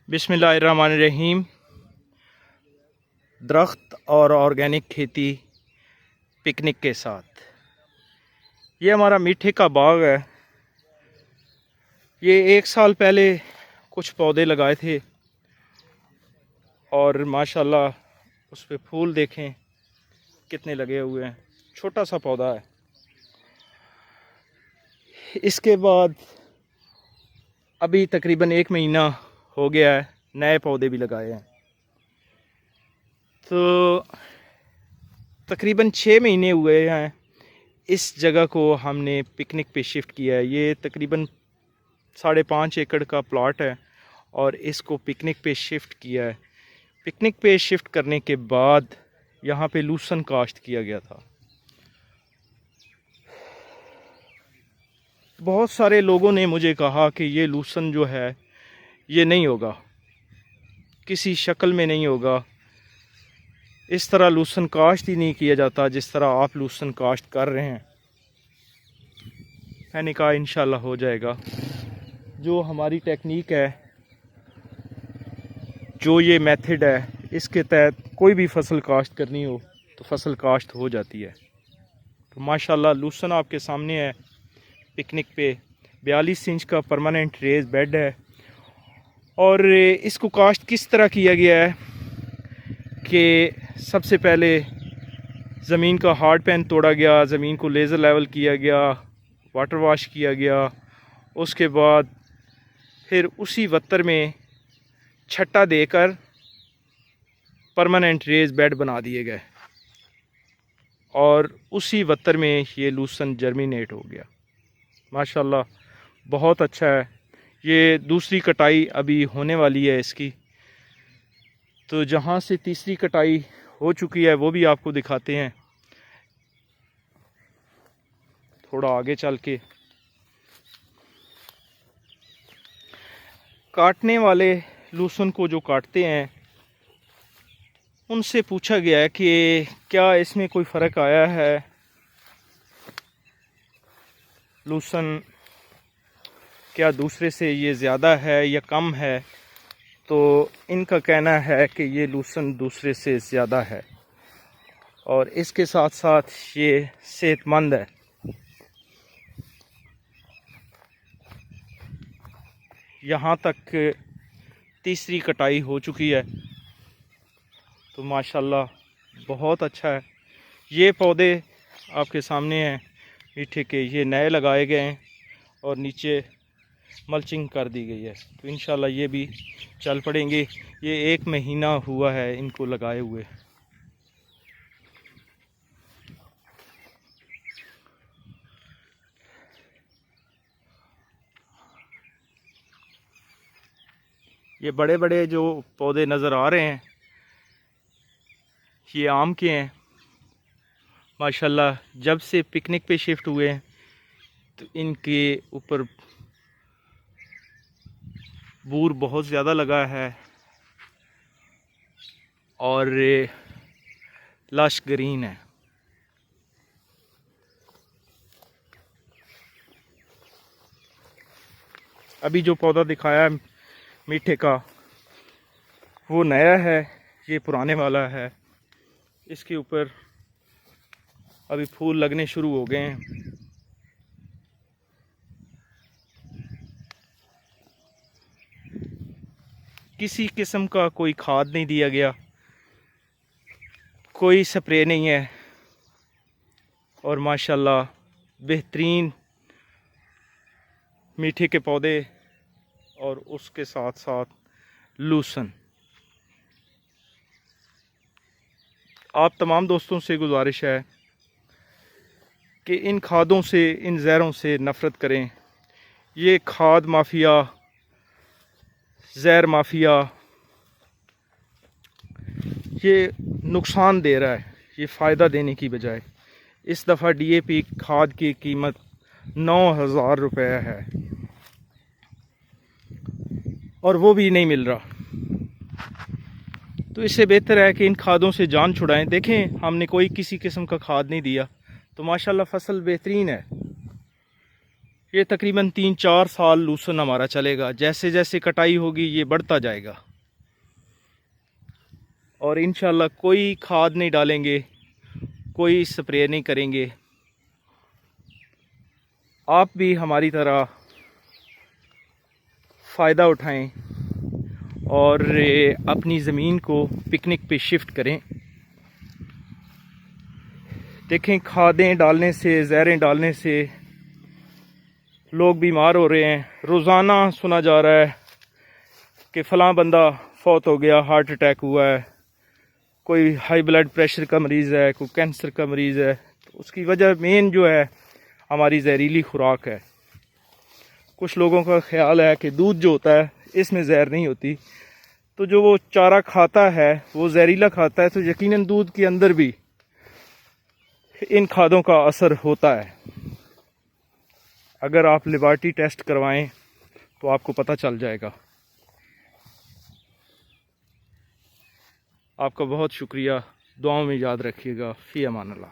बिस्मिल्लाहिर्रहमानिर्रहीम। दरख्त और ऑर्गेनिक खेती पिकनिक के साथ। ये हमारा मीठे का बाग है। ये 1 साल पहले कुछ पौधे लगाए थे और माशाल्लाह उस पे फूल देखें कितने लगे हुए हैं। छोटा सा पौधा है। इसके बाद अभी तकरीबन 1 महीना हो गया है, नए पौधे भी लगाए हैं। तो तकरीबन 6 महीने हुए हैं इस जगह को हमने पिकनिक पे शिफ्ट किया है। ये तकरीबन 5.5 एकड़ का प्लॉट है और इसको पिकनिक पे शिफ्ट किया है। पिकनिक पे शिफ्ट करने के बाद यहाँ पे लूसन काश्त किया गया था। बहुत सारे लोगों ने मुझे कहा कि ये लूसन जो है ये नहीं होगा, किसी शक्ल में नहीं होगा, इस तरह लूसन काश्त ही नहीं किया जाता जिस तरह आप लूसन काश्त कर रहे हैं। मैंने कहा इंशाल्लाह हो जाएगा। जो हमारी टेक्निक है, जो ये मेथड है, इसके तहत कोई भी फसल काश्त करनी हो तो फसल काश्त हो जाती है। तो माशाल्लाह लूसन आपके सामने है। पिकनिक पे 42 इंच का परमानेंट रेज बेड है और इसको काश्त किस तरह किया गया है कि सबसे पहले ज़मीन का हार्ड पैन तोड़ा गया, ज़मीन को लेज़र लेवल किया गया, वाटर वाश किया गया। उसके बाद फिर उसी वत्तर में छट्टा देकर परमानेंट रेज बेड बना दिए गए और उसी वत्तर में ये लूसन जर्मिनेट हो गया। माशाल्लाह बहुत अच्छा है। ये दूसरी कटाई अभी होने वाली है इसकी। तो जहाँ से तीसरी कटाई हो चुकी है वो भी आपको दिखाते हैं थोड़ा आगे चल के। काटने वाले लूसन को जो काटते हैं उनसे पूछा गया है कि क्या इसमें कोई फ़र्क आया है, लूसन क्या दूसरे से ये ज़्यादा है या कम है। तो इनका कहना है कि ये लूसन दूसरे से ज़्यादा है और इसके साथ साथ ये सेहतमंद है। यहाँ तक तीसरी कटाई हो चुकी है। तो माशाल्लाह बहुत अच्छा है। ये पौधे आपके सामने हैं मीठे के, ये नए लगाए गए हैं और नीचे मल्चिंग कर दी गई है। तो इंशाल्लाह ये भी चल पड़ेंगे। ये 1 महीना हुआ है इनको लगाए हुए। ये बड़े बड़े जो पौधे नज़र आ रहे हैं ये आम के हैं। माशाल्लाह जब से पिकनिक पे शिफ्ट हुए हैं तो इनके ऊपर बूर बहुत ज़्यादा लगा है और लश ग्रीन है। अभी जो पौधा दिखाया है मीठे का वो नया है, ये पुराने वाला है। इसके ऊपर अभी फूल लगने शुरू हो गए हैं। किसी किस्म का कोई खाद नहीं दिया गया, कोई स्प्रे नहीं है और माशाल्लाह बेहतरीन मीठे के पौधे और उसके साथ साथ लूसन। आप तमाम दोस्तों से गुजारिश है कि इन खादों से, इन ज़हरों से नफ़रत करें। ये खाद माफिया, ज़हर माफिया ये नुकसान दे रहा है, ये फ़ायदा देने की बजाय। इस दफ़ा DAP खाद की कीमत 9,000 रुपये है और वो भी नहीं मिल रहा। तो इससे बेहतर है कि इन खादों से जान छुड़ाएं। देखें हमने कोई किसी किस्म का खाद नहीं दिया तो माशाल्लाह फसल बेहतरीन है। ये तकरीबन 3-4 साल लूसन हमारा चलेगा। जैसे जैसे कटाई होगी ये बढ़ता जाएगा। और इंशाल्लाह कोई खाद नहीं डालेंगे, कोई स्प्रे नहीं करेंगे। आप भी हमारी तरह फ़ायदा उठाएं और अपनी ज़मीन को पिकनिक पे शिफ्ट करें। देखें, खादें डालने से, जहरें डालने से लोग बीमार हो रहे हैं। रोज़ाना सुना जा रहा है कि फ़लाँ बंदा फौत हो गया, हार्ट अटैक हुआ है, कोई हाई ब्लड प्रेशर का मरीज़ है, कोई कैंसर का मरीज़ है। तो उसकी वजह मेन जो है हमारी जहरीली खुराक है। कुछ लोगों का ख्याल है कि दूध जो होता है इसमें जहर नहीं होती, तो जो वो चारा खाता है वो जहरीला खाता है, तो यकीनन दूध के अंदर भी इन खादों का असर होता है। अगर आप लेबॉरेटरी टेस्ट करवाएं तो आपको पता चल जाएगा। आपका बहुत शुक्रिया, दुआओं में याद रखिएगा। फ़ी अमान अल्लाह।